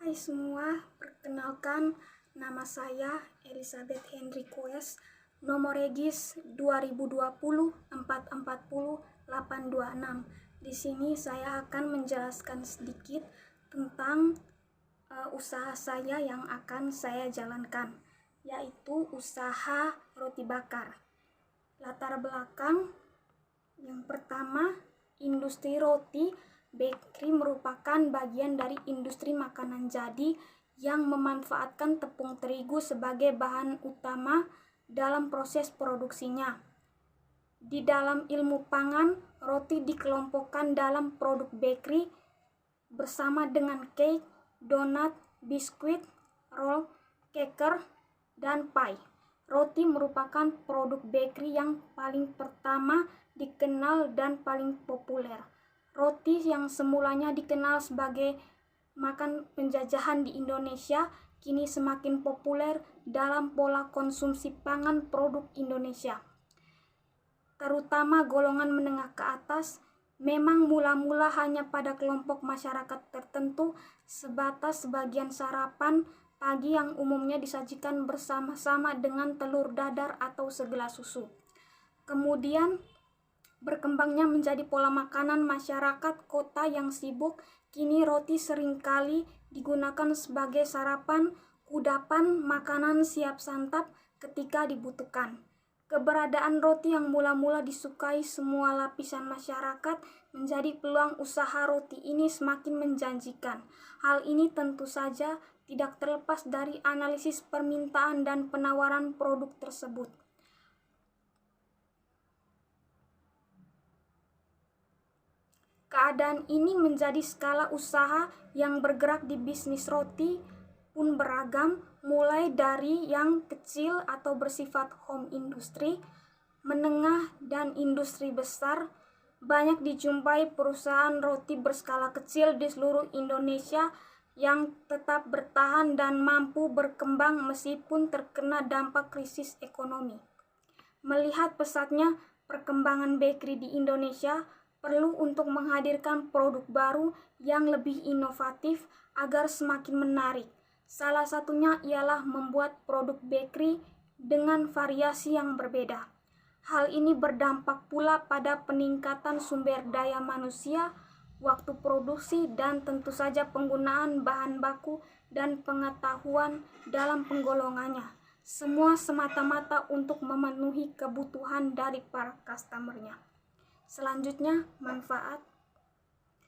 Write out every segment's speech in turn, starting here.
Hai semua, perkenalkan nama saya Elizabeth Henry Quest, nomor regis 2020-440-826. Di sini saya akan menjelaskan sedikit tentang usaha saya yang akan saya jalankan, yaitu usaha roti bakar. Latar belakang yang pertama, industri roti bakery merupakan bagian dari industri makanan jadi yang memanfaatkan tepung terigu sebagai bahan utama dalam proses produksinya. Di dalam ilmu pangan, roti dikelompokkan dalam produk bakery bersama dengan cake, donat, biskuit, roll, cracker, dan pie. Roti merupakan produk bakery yang paling pertama dikenal dan paling populer. Roti yang semulanya dikenal sebagai makan penjajahan di Indonesia, kini semakin populer dalam pola konsumsi pangan produk Indonesia, terutama golongan menengah ke atas. Memang mula-mula hanya pada kelompok masyarakat tertentu, sebatas sebagian sarapan pagi yang umumnya disajikan bersama-sama dengan telur dadar atau segelas susu. Kemudian berkembangnya menjadi pola makanan masyarakat kota yang sibuk. Kini roti seringkali digunakan sebagai sarapan, kudapan, makanan siap santap ketika dibutuhkan. Keberadaan roti yang mula-mula disukai semua lapisan masyarakat menjadi peluang usaha roti ini semakin menjanjikan. Hal ini tentu saja tidak terlepas dari analisis permintaan dan penawaran produk tersebut. Keadaan ini menjadi skala usaha yang bergerak di bisnis roti pun beragam, mulai dari yang kecil atau bersifat home industry, menengah, dan industri besar. Banyak dijumpai perusahaan roti berskala kecil di seluruh Indonesia yang tetap bertahan dan mampu berkembang meskipun terkena dampak krisis ekonomi. Melihat pesatnya perkembangan bakery di Indonesia, perlu untuk menghadirkan produk baru yang lebih inovatif agar semakin menarik. Salah satunya ialah membuat produk bakery dengan variasi yang berbeda. Hal ini berdampak pula pada peningkatan sumber daya manusia, waktu produksi, dan tentu saja penggunaan bahan baku dan pengetahuan dalam penggolongannya. Semua semata-mata untuk memenuhi kebutuhan dari para customer-nya. Selanjutnya, manfaat.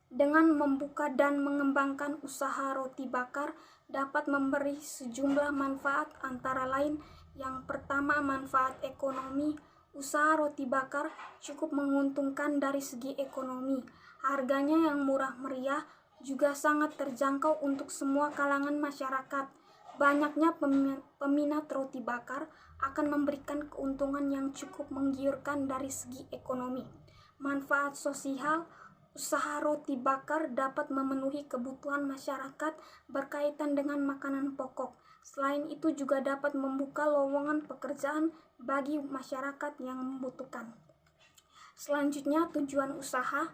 Dengan membuka dan mengembangkan usaha roti bakar dapat memberi sejumlah manfaat, antara lain yang pertama, manfaat ekonomi. Usaha roti bakar cukup menguntungkan dari segi ekonomi. Harganya yang murah meriah, juga sangat terjangkau untuk semua kalangan masyarakat. Banyaknya peminat roti bakar akan memberikan keuntungan yang cukup menggiurkan dari segi ekonomi. Manfaat sosial. Usaha roti bakar dapat memenuhi kebutuhan masyarakat berkaitan dengan makanan pokok. Selain itu juga dapat membuka lowongan pekerjaan bagi masyarakat yang membutuhkan. Selanjutnya, tujuan usaha.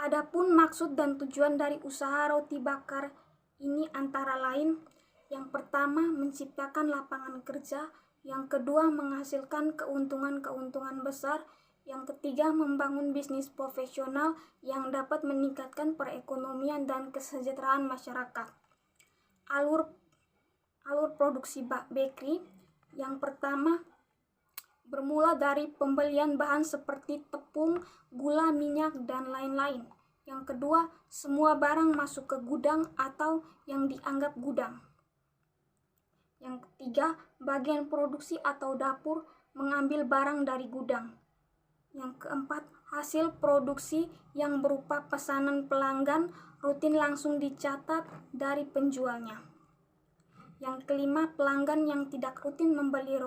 Adapun maksud dan tujuan dari usaha roti bakar ini antara lain, yang pertama, menciptakan lapangan kerja, yang kedua, menghasilkan keuntungan besar, yang ketiga, membangun bisnis profesional yang dapat meningkatkan perekonomian dan kesejahteraan masyarakat. Alur produksi bakery. Yang pertama, bermula dari pembelian bahan seperti tepung, gula, minyak, dan lain-lain. Yang kedua, semua barang masuk ke gudang atau yang dianggap gudang. Yang ketiga, bagian produksi atau dapur mengambil barang dari gudang. Yang keempat, hasil produksi yang berupa pesanan pelanggan rutin langsung dicatat dari penjualnya. Yang kelima, pelanggan yang tidak rutin membeli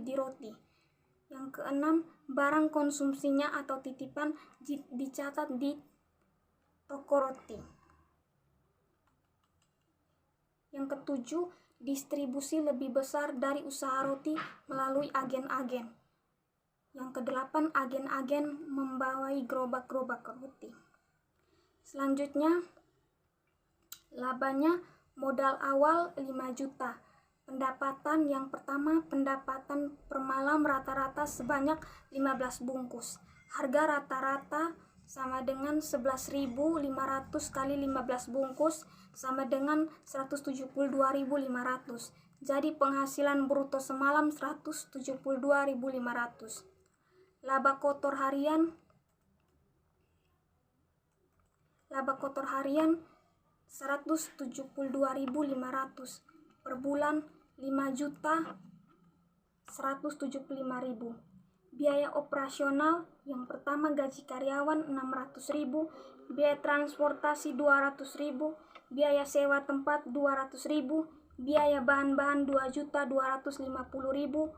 di roti. Yang keenam, barang konsumsinya atau titipan dicatat di toko roti. Yang ketujuh, distribusi lebih besar dari usaha roti melalui agen-agen. Yang kedelapan, agen-agen membawai gerobak-gerobak roti. Selanjutnya, Labanya modal awal 5 juta. Pendapatan yang pertama, pendapatan per malam rata-rata sebanyak 15 bungkus. Harga rata-rata sama dengan 11.500 kali 15 bungkus sama dengan 172.500. Jadi penghasilan bruto semalam 172.500. Laba kotor harian 172.500 per bulan 5.175.000. Biaya operasional yang pertama gaji karyawan 600.000, biaya transportasi 200.000, biaya sewa tempat 200.000, biaya bahan-bahan 2.250.000.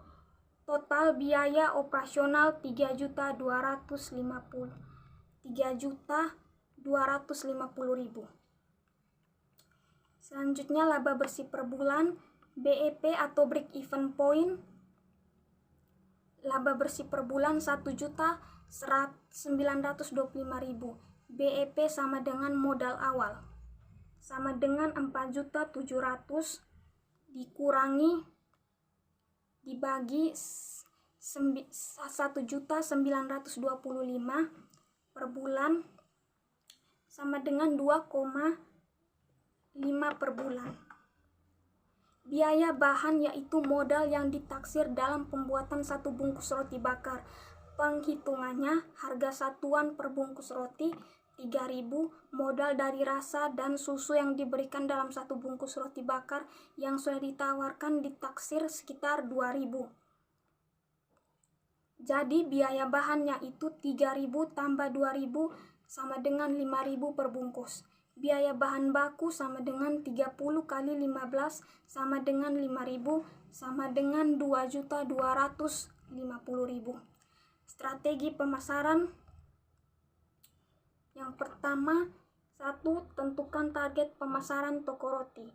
Total biaya operasional 3.250.000. Selanjutnya laba bersih per bulan, BEP atau break even point. Laba bersih per bulan 1.925.000. BEP sama dengan modal awal. Sama dengan 4.700.000 dikurangi dibagi 1.925.000 per bulan sama dengan 2,5 per bulan. Biaya bahan yaitu modal yang ditaksir dalam pembuatan satu bungkus roti bakar. Penghitungannya harga satuan per bungkus roti 3.000, modal dari rasa dan susu yang diberikan dalam satu bungkus roti bakar yang sudah ditawarkan ditaksir sekitar 2.000. Jadi biaya bahannya itu 3.000 tambah 2.000 sama dengan 5.000 per bungkus. Biaya bahan baku sama dengan 30 kali 15 sama dengan 5.000 sama dengan 2.250.000. Strategi pemasaran. Yang pertama, 1. Tentukan target pemasaran toko roti.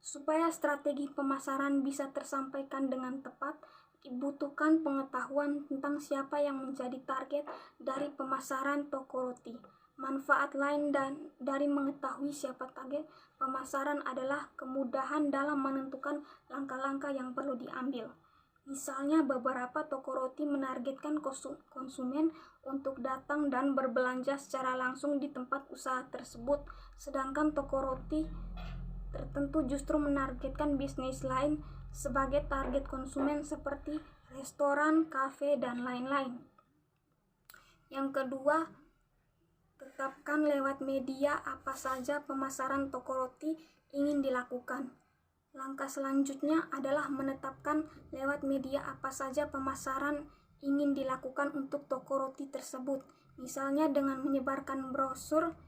Supaya strategi pemasaran bisa tersampaikan dengan tepat, dibutuhkan pengetahuan tentang siapa yang menjadi target dari pemasaran toko roti. Manfaat lain dari mengetahui siapa target pemasaran adalah kemudahan dalam menentukan langkah-langkah yang perlu diambil. Misalnya beberapa toko roti menargetkan konsumen untuk datang dan berbelanja secara langsung di tempat usaha tersebut, sedangkan toko roti tertentu justru menargetkan bisnis lain sebagai target konsumen seperti restoran, kafe, dan lain-lain. Yang kedua, tetapkan lewat media apa saja pemasaran toko roti ingin dilakukan. Langkah selanjutnya adalah menetapkan lewat media apa saja pemasaran ingin dilakukan untuk toko roti tersebut. Misalnya dengan menyebarkan brosur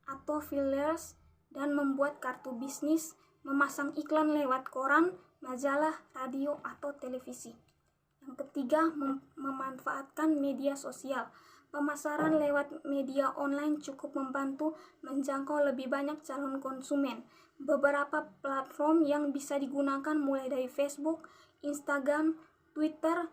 atau flyers dan membuat kartu bisnis, memasang iklan lewat koran, majalah, radio, atau televisi. Yang ketiga, memanfaatkan media sosial. Pemasaran lewat media online cukup membantu menjangkau lebih banyak calon konsumen. Beberapa platform yang bisa digunakan mulai dari Facebook, Instagram, Twitter,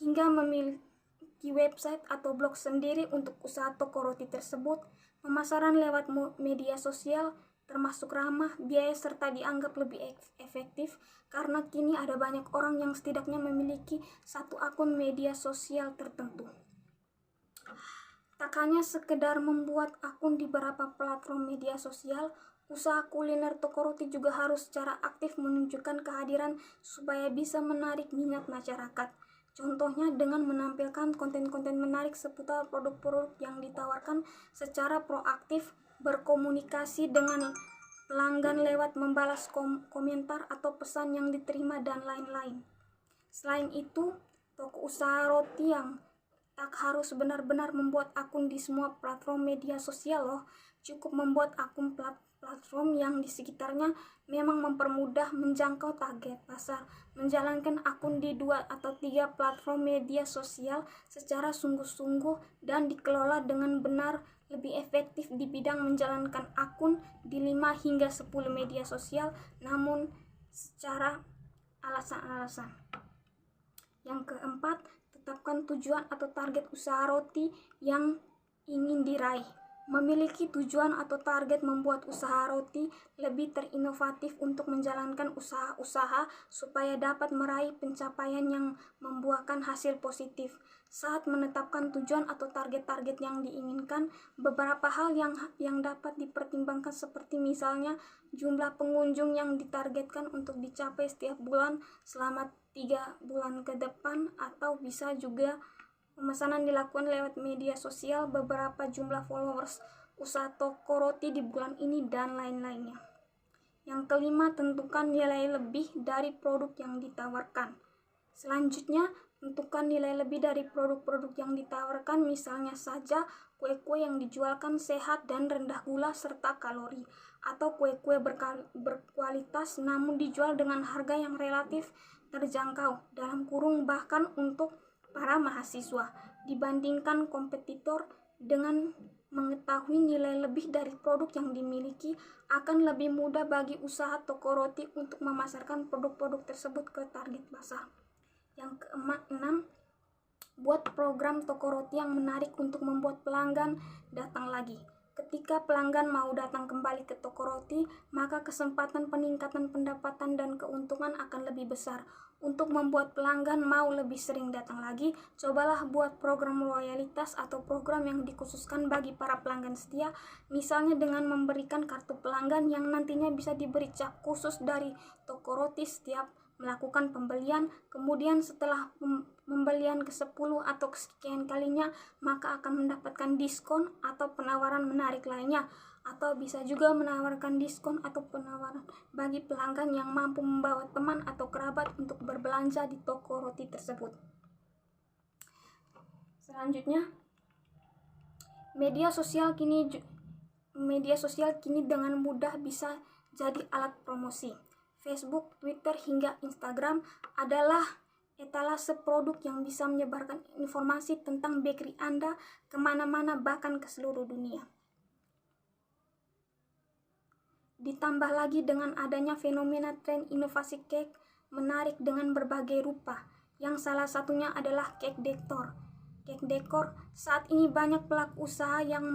hingga memiliki website atau blog sendiri untuk usaha toko roti tersebut. Pemasaran lewat media sosial termasuk ramah biaya serta dianggap lebih efektif karena kini ada banyak orang yang setidaknya memiliki satu akun media sosial tertentu. Tak hanya sekedar membuat akun di beberapa platform media sosial, usaha kuliner toko roti juga harus secara aktif menunjukkan kehadiran supaya bisa menarik minat masyarakat. Contohnya dengan menampilkan konten-konten menarik seputar produk-produk yang ditawarkan secara proaktif, berkomunikasi dengan pelanggan lewat membalas komentar atau pesan yang diterima, dan lain-lain. Selain itu, toko usaha roti yang tak harus benar-benar membuat akun di semua platform media sosial loh. Cukup membuat akun platform yang di sekitarnya memang mempermudah menjangkau target pasar. Menjalankan akun di 2 atau 3 platform media sosial secara sungguh-sungguh dan dikelola dengan benar lebih efektif di bidang menjalankan akun di 5 hingga 10 media sosial, namun secara alasan-alasan. Yang keempat, tetapkan tujuan atau target usaha roti yang ingin diraih. memiliki tujuan atau target membuat usaha roti lebih terinovatif untuk menjalankan usaha-usaha supaya dapat meraih pencapaian yang membuahkan hasil positif. Saat menetapkan tujuan atau target-target yang diinginkan, beberapa hal yang dapat dipertimbangkan seperti misalnya jumlah pengunjung yang ditargetkan untuk dicapai setiap bulan selama 3 bulan ke depan, atau bisa juga pemesanan dilakukan lewat media sosial, beberapa jumlah followers usaha toko roti di bulan ini, dan lain-lainnya. Yang kelima, tentukan nilai lebih dari produk yang ditawarkan. Selanjutnya, tentukan nilai lebih dari produk-produk yang ditawarkan, misalnya saja kue-kue yang dijualkan sehat dan rendah gula serta kalori, atau kue-kue berkualitas namun dijual dengan harga yang relatif terjangkau, bahkan untuk para mahasiswa, dibandingkan kompetitor. Dengan mengetahui nilai lebih dari produk yang dimiliki, akan lebih mudah bagi usaha toko roti untuk memasarkan produk-produk tersebut ke target pasar. Yang keenam, buat program toko roti yang menarik untuk membuat pelanggan datang lagi. Ketika pelanggan mau datang kembali ke toko roti, maka kesempatan peningkatan pendapatan dan keuntungan akan lebih besar. Untuk membuat pelanggan mau lebih sering datang lagi, cobalah buat program loyalitas atau program yang dikhususkan bagi para pelanggan setia, misalnya dengan memberikan kartu pelanggan yang nantinya bisa diberi cap khusus dari toko roti setiap melakukan pembelian. Kemudian setelah pembelian ke-10 atau kesekian kalinya, maka akan mendapatkan diskon atau penawaran menarik lainnya, atau bisa juga menawarkan diskon atau penawaran bagi pelanggan yang mampu membawa teman atau kerabat untuk berbelanja di toko roti tersebut. Selanjutnya, media sosial kini dengan mudah bisa jadi alat promosi. Facebook, Twitter, hingga Instagram adalah etalase produk yang bisa menyebarkan informasi tentang bakery Anda kemana-mana, bahkan ke seluruh dunia. Ditambah lagi dengan adanya fenomena tren inovasi cake menarik dengan berbagai rupa, yang salah satunya adalah cake dekor. Saat ini banyak pelaku usaha yang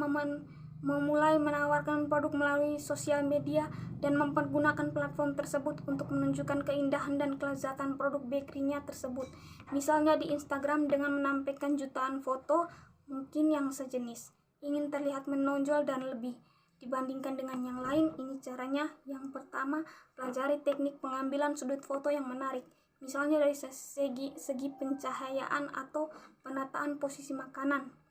memulai menawarkan produk melalui sosial media dan mempergunakan platform tersebut untuk menunjukkan keindahan dan kelezatan produk bakery-nya tersebut. Misalnya di Instagram dengan menampilkan jutaan foto mungkin yang sejenis. Ingin terlihat menonjol dan lebih dibandingkan dengan yang lain, ini caranya. Yang pertama, pelajari teknik pengambilan sudut foto yang menarik. Misalnya dari segi pencahayaan atau penataan posisi makanan.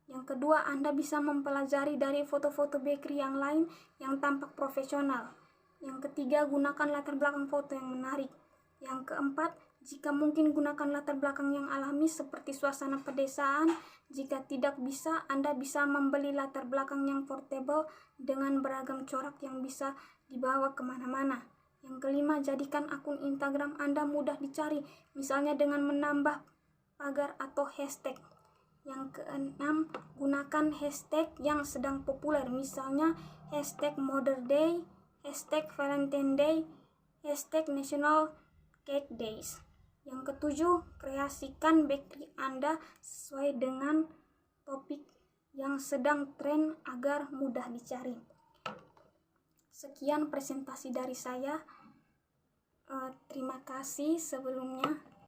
Yang kedua, Anda bisa mempelajari dari foto-foto bakery yang lain yang tampak profesional. Yang ketiga, gunakan latar belakang foto yang menarik. Yang keempat, jika mungkin gunakan latar belakang yang alami seperti suasana pedesaan. Jika tidak bisa, Anda bisa membeli latar belakang yang portable dengan beragam corak yang bisa dibawa kemana-mana. Yang kelima, jadikan akun Instagram Anda mudah dicari, misalnya dengan menambah pagar atau hashtag. Yang keenam, gunakan hashtag yang sedang populer, misalnya hashtag Mother Day, hashtag Valentine Day, hashtag National Cake Days. Yang ketujuh, kreasikan bakery Anda sesuai dengan topik yang sedang tren agar mudah dicari. Sekian presentasi dari saya. Terima kasih sebelumnya.